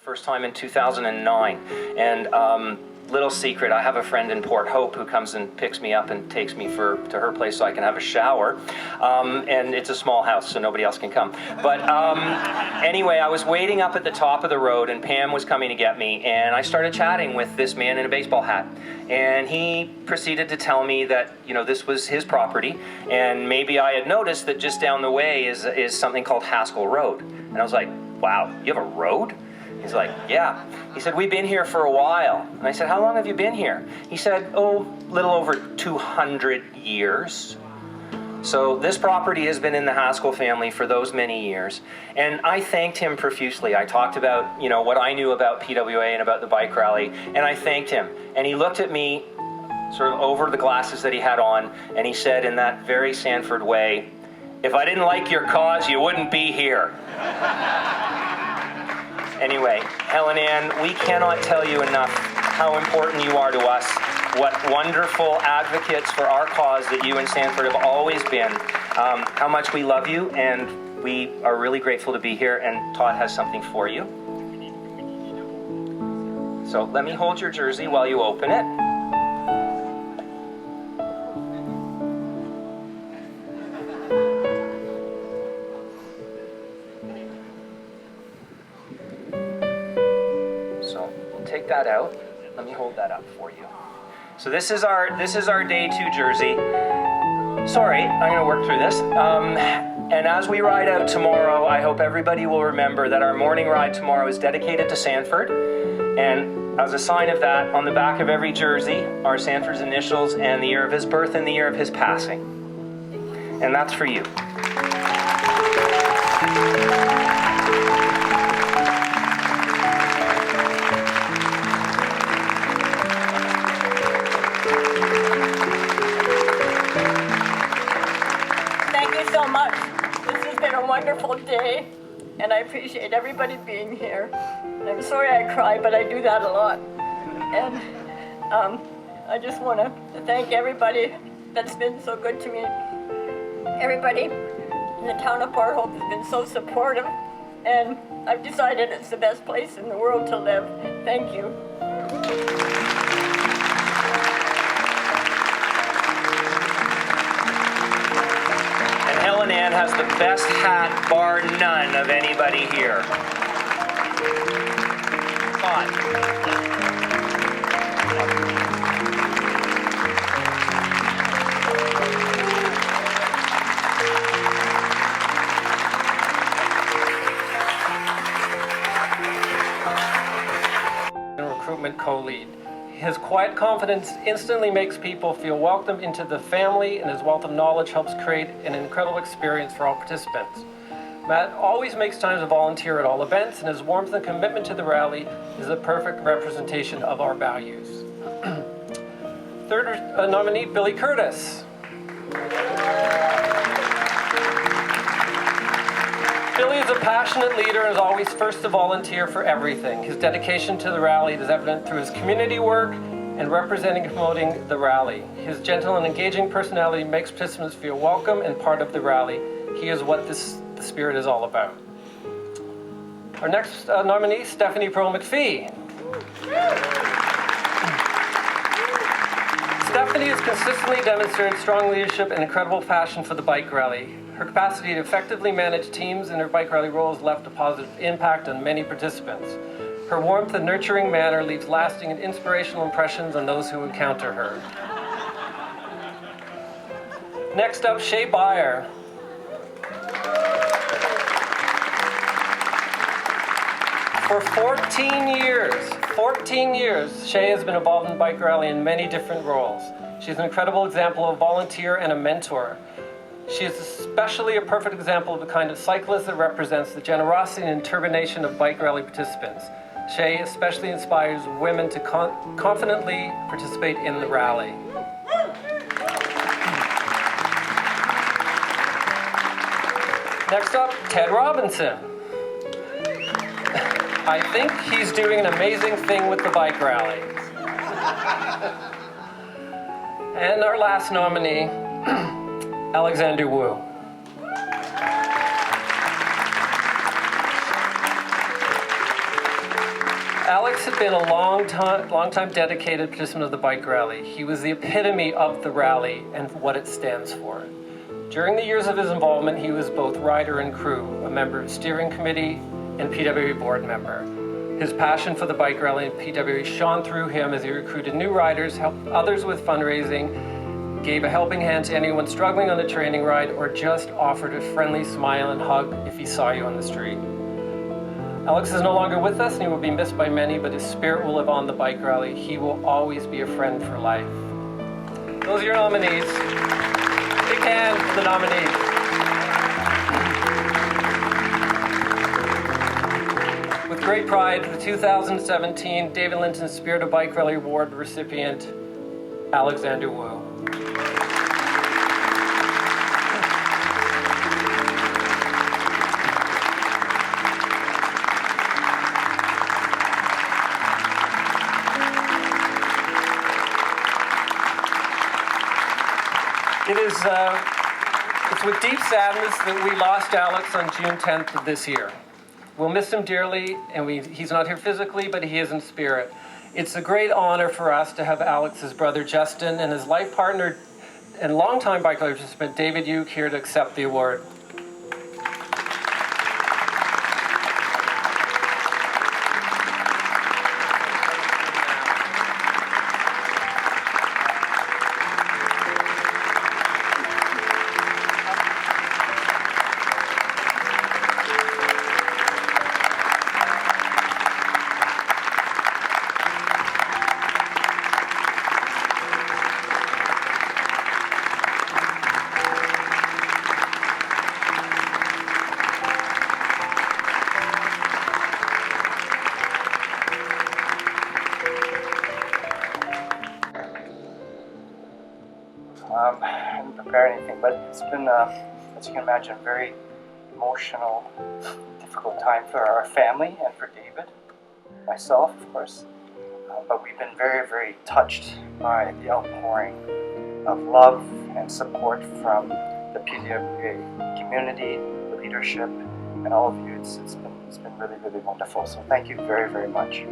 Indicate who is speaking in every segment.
Speaker 1: First time in 2009, and little secret, I have a friend in Port Hope who comes and picks me up and takes me to her place so I can have a shower, and it's a small house so nobody else can come. But anyway, I was waiting up at the top of the road and Pam was coming to get me, and I started chatting with this man in a baseball hat, and he proceeded to tell me that, you know, this was his property, and maybe I had noticed that just down the way is something called Haskell Road. And I was like, wow, you have a road? He's like, yeah. He said, we've been here for a while. And I said, how long have you been here? He said, oh, little over 200 years. So this property has been in the Haskell family for those many years. And I thanked him profusely. I talked about, you know, what I knew about PWA and about the bike rally, and I thanked him. And he looked at me sort of over the glasses that he had on, and he said in that very Sanford way, if I didn't like your cause, you wouldn't be here. Anyway, Helen Ann, we cannot tell you enough how important you are to us, what wonderful advocates for our cause that you and Sanford have always been, how much we love you, and we are really grateful to be here, and Todd has something for you. So let me hold your jersey while you open it. Take that out. Let me hold that up for you. So this is our day 2 jersey. Sorry, I'm going to work through this. And as we ride out tomorrow, I hope everybody will remember that our morning ride tomorrow is dedicated to Sanford. And as a sign of that, on the back of every jersey are Sanford's initials and the year of his birth and the year of his passing. And that's for you.
Speaker 2: So much. This has been a wonderful day, and I appreciate everybody being here. I'm sorry I cry, but I do that a lot. And I just want to thank everybody that's been so good to me. Everybody in the town of Port Hope has been so supportive, and I've decided it's the best place in the world to live. Thank you.
Speaker 1: Helen Ann has the best hat, bar none, of anybody here. Todd.
Speaker 3: Recruitment co-lead. His quiet confidence instantly makes people feel welcome into the family, and his wealth of knowledge helps create an incredible experience for all participants. Matt always makes time to volunteer at all events, and his warmth and commitment to the rally is a perfect representation of our values. Third nominee, Billy Curtis. Billy is a passionate leader and is always first to volunteer for everything. His dedication to the rally is evident through his community work and representing and promoting the rally. His gentle and engaging personality makes participants feel welcome and part of the rally. He is what the spirit is all about. Our next nominee, Stephanie Pearl-McPhee. Stephanie has consistently demonstrated strong leadership and incredible passion for the bike rally. Her capacity to effectively manage teams in her bike rally role has left a positive impact on many participants. Her warmth and nurturing manner leaves lasting and inspirational impressions on those who encounter her. Next up, Shay Byer. For 14 years, Shay has been involved in bike rally in many different roles. She's an incredible example of a volunteer and a mentor. She is especially a perfect example of the kind of cyclist that represents the generosity and determination of bike rally participants. Shay especially inspires women to confidently participate in the rally. Next up, Ted Robinson. I think he's doing an amazing thing with the bike rally. And our last nominee, Alexander Wu. Alex had been a long time dedicated participant of the bike rally. He was the epitome of the rally and what it stands for. During the years of his involvement, he was both rider and crew, a member of steering committee and PWA board member. His passion for the bike rally and PWA shone through him as he recruited new riders, helped others with fundraising, gave a helping hand to anyone struggling on a training ride, or just offered a friendly smile and hug if he saw you on the street. Alex is no longer with us and he will be missed by many, but his spirit will live on the bike rally. He will always be a friend for life. Those are your nominees. Big hand for the nominees. With great pride, the 2017 David Linton Spirit of Bike Rally Award recipient, Alexander Wu. It's with deep sadness that we lost Alex on June 10th of this year. We'll miss him dearly, and he's not here physically, but he is in spirit. It's a great honor for us to have Alex's brother Justin and his life partner and longtime bike rally participant David Uke here to accept the award.
Speaker 4: I didn't prepare anything, but it's been, as you can imagine, a very emotional, difficult time for our family and for David, myself, of course. But we've been very, very touched by the outpouring of love and support from the PWA community, the leadership, and all of you. It's been really, really wonderful. So thank you very, very much.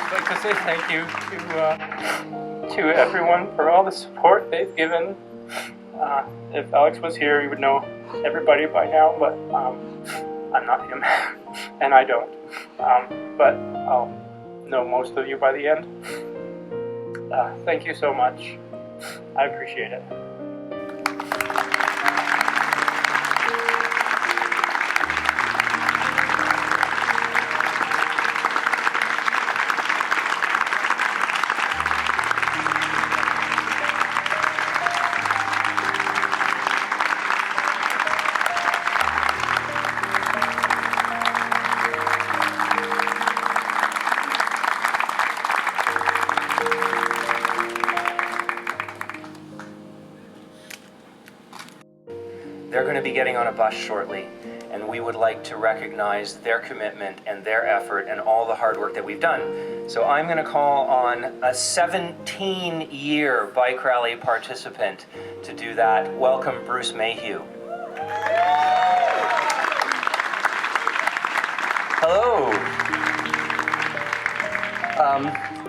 Speaker 5: I'd like to say thank you to everyone for all the support they've given. If Alex was here, he would know everybody by now, but I'm not him, and I don't. But I'll know most of you by the end. Thank you so much. I appreciate it.
Speaker 1: They're going to be getting on a bus shortly, and we would like to recognize their commitment and their effort and all the hard work that we've done. So I'm going to call on a 17-year bike rally participant to do that. Welcome, Bruce Mayhew.
Speaker 6: Hello.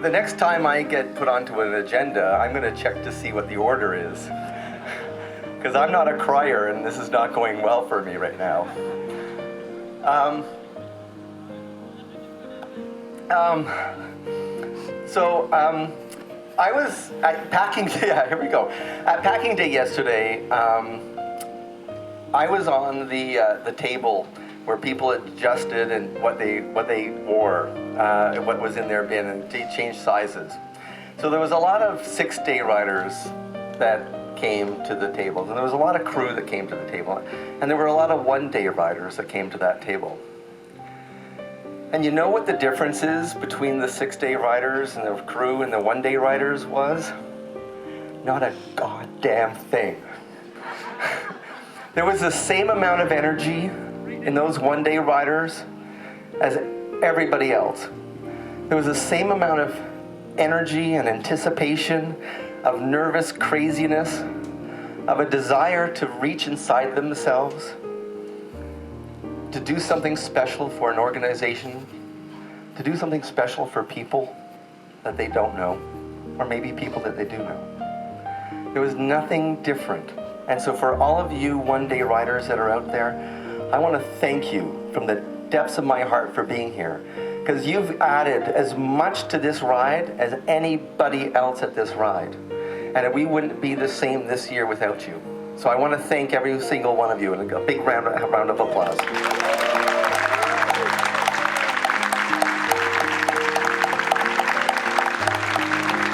Speaker 6: The next time I get put onto an agenda, I'm going to check to see what the order is. Because I'm not a crier and this is not going well for me right now. I was at packing day, yeah, here we go. At packing day yesterday, I was on the table where people adjusted and what they wore, what was in their bin, and they changed sizes. So there was a lot of 6-day riders that came to the table, and there was a lot of crew that came to the table, and there were a lot of 1-day riders that came to that table. And you know what the difference is between the 6-day riders and the crew and the 1-day riders was? Not a goddamn thing. There was the same amount of energy in those 1-day riders as everybody else. There was the same amount of energy and anticipation, of nervous craziness, of a desire to reach inside themselves. to do something special for an organization, to do something special for people that they don't know, or maybe people that they do know. There was nothing different. And so for all of you one-day riders that are out there, I want to thank you from the depths of my heart for being here, because you've added as much to this ride as anybody else at this ride. And we wouldn't be the same this year without you. So I want to thank every single one of you, and a big round of applause.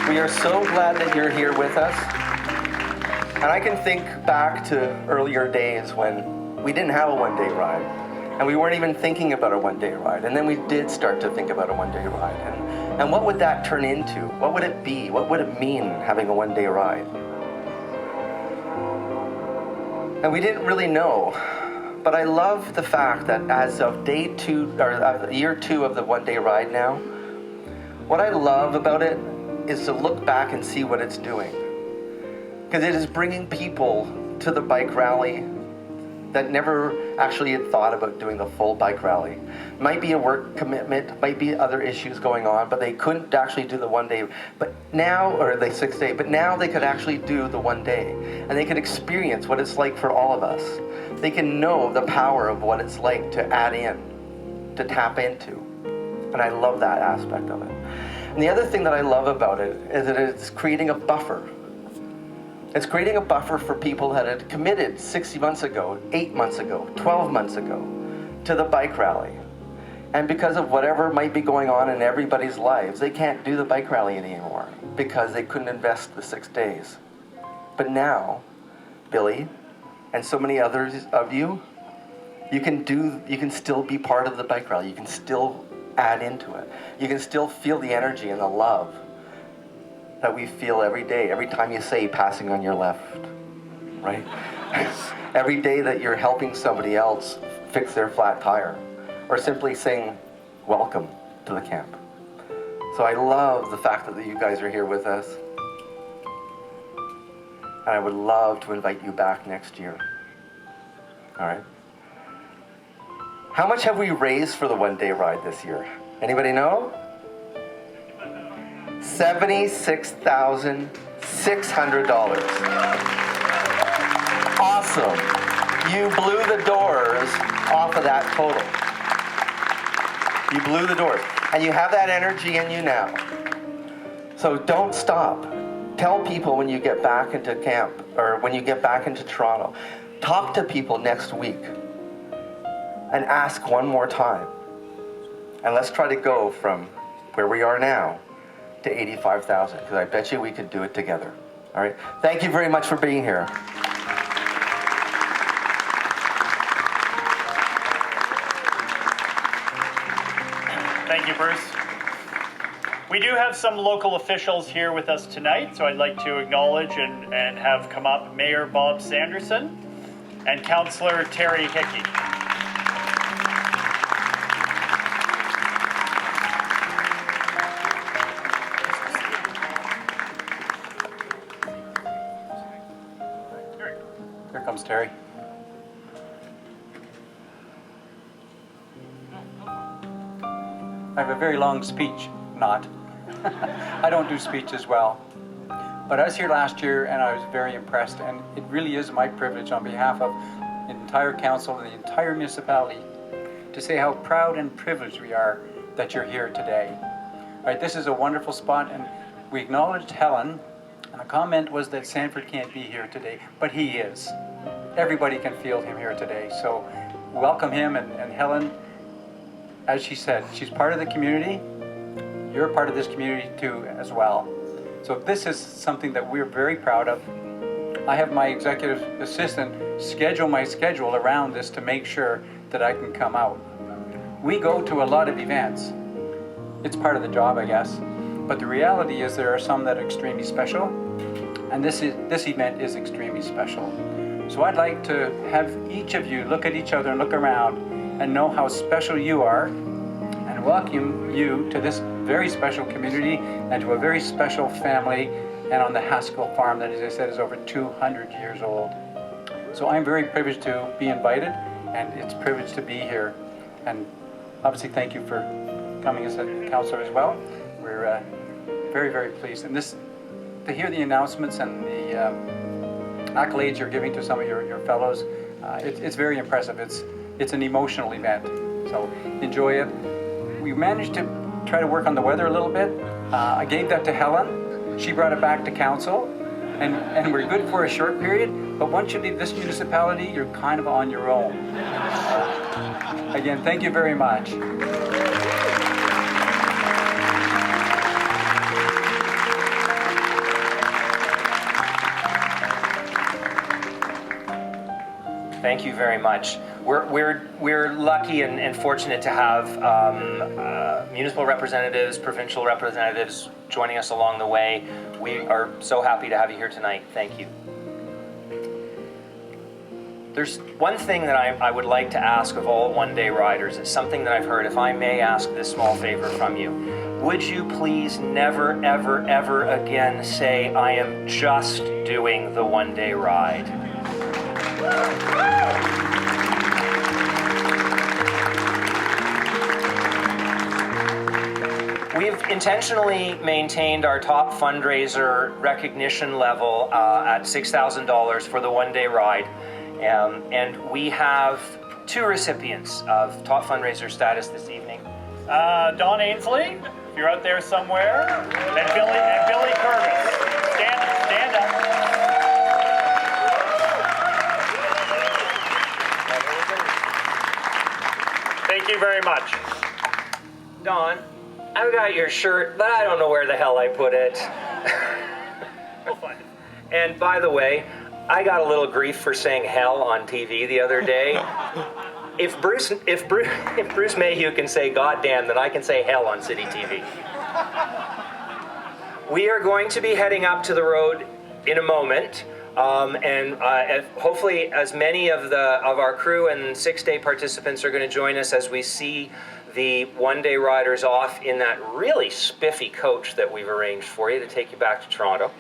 Speaker 6: We are so glad that you're here with us. And I can think back to earlier days when we didn't have a one-day ride. And we weren't even thinking about a one-day ride. And then we did start to think about a one-day ride. And what would that turn into? What would it be? What would it mean having a one-day ride? And we didn't really know. But I love the fact that as of day 2, or year 2 of the one-day ride now, what I love about it is to look back and see what it's doing. Because it is bringing people to the bike rally that never actually had thought about doing the full bike rally. Might be a work commitment, might be other issues going on, but they couldn't actually do the one day. But now, or the 6 day, but now they could actually do the one day. And they could experience what it's like for all of us. They can know the power of what it's like to add in, to tap into. And I love that aspect of it. And the other thing that I love about it is that it's creating a buffer. It's creating a buffer for people that had committed 60 months ago, 8 months ago, 12 months ago to the bike rally. And because of whatever might be going on in everybody's lives, they can't do the bike rally anymore because they couldn't invest the 6 days. But now, Billy, and so many others of you, you can still be part of the bike rally. You can still add into it. You can still feel the energy and the love that we feel every day, every time you say passing on your left, right? Every day that you're helping somebody else fix their flat tire, or simply saying welcome to the camp. So I love the fact that you guys are here with us. And I would love to invite you back next year. All right? How much have we raised for the one-day ride this year? Anybody know? $76,600. Awesome. You blew the doors off of that total. You blew the doors. And you have that energy in you now. So don't stop. Tell people when you get back into camp, or when you get back into Toronto. Talk to people next week. And ask one more time. And let's try to go from where we are now to 85,000, because I bet you we could do it together. All right. Thank you very much for being here.
Speaker 7: Thank you, Bruce. We do have some local officials here with us tonight, so I'd like to acknowledge and have come up Mayor Bob Sanderson and Councillor Terry Hickey.
Speaker 8: Here comes Terry. I have a very long speech, not. I don't do speeches well. But I was here last year and I was very impressed, and it really is my privilege on behalf of the entire council and the entire municipality to say how proud and privileged we are that you're here today. All right, this is a wonderful spot, and we acknowledged Helen, and a comment was that Sanford can't be here today, but he is. Everybody can feel him here today, so welcome him, and Helen, as she said, she's part of the community. You're part of this community too as well. So this is something that we're very proud of. I have my executive assistant schedule my schedule around this to make sure that I can come out. We go to a lot of events. It's part of the job, I guess. But the reality is there are some that are extremely special, and this event is extremely special. So I'd like to have each of you look at each other and look around and know how special you are, and welcome you to this very special community and to a very special family, and on the Haskell farm that, as I said, is over 200 years old. So I'm very privileged to be invited, and it's a privilege to be here. And obviously, thank you for coming as a councillor as well. We're very, very pleased. And this, to hear the announcements and the accolades you're giving to some of your fellows, it's very impressive. It's an emotional event, so enjoy it. We managed to try to work on the weather a little bit. I gave that to Helen. She brought it back to council, and we're good for a short period, but once you leave this municipality, you're kind of on your own. Again, thank you very much.
Speaker 1: Thank you very much. We're lucky and fortunate to have municipal representatives, provincial representatives joining us along the way. We are so happy to have you here tonight. Thank you. There's one thing that I would like to ask of all one-day riders. It's something that I've heard. If I may ask this small favor from you, would you please never, ever, ever again say, "I am just doing the one-day ride"? We've intentionally maintained our top fundraiser recognition level at $6,000 for the one-day ride. And we have 2 recipients of top fundraiser status this evening.
Speaker 7: Don Ainsley, if you're out there somewhere, and Billy Curtis. Stand up. Thank you very much.
Speaker 1: Don, I've got your shirt, but I don't know where the hell I put it.
Speaker 7: We'll find it.
Speaker 1: And by the way, I got a little grief for saying hell on TV the other day. If Bruce Mayhew can say goddamn, then I can say hell on City TV. We are going to be heading up to the road in a moment. Hopefully as many of our crew and 6-day participants are going to join us as we see the one-day riders off in that really spiffy coach that we've arranged for you to take you back to Toronto.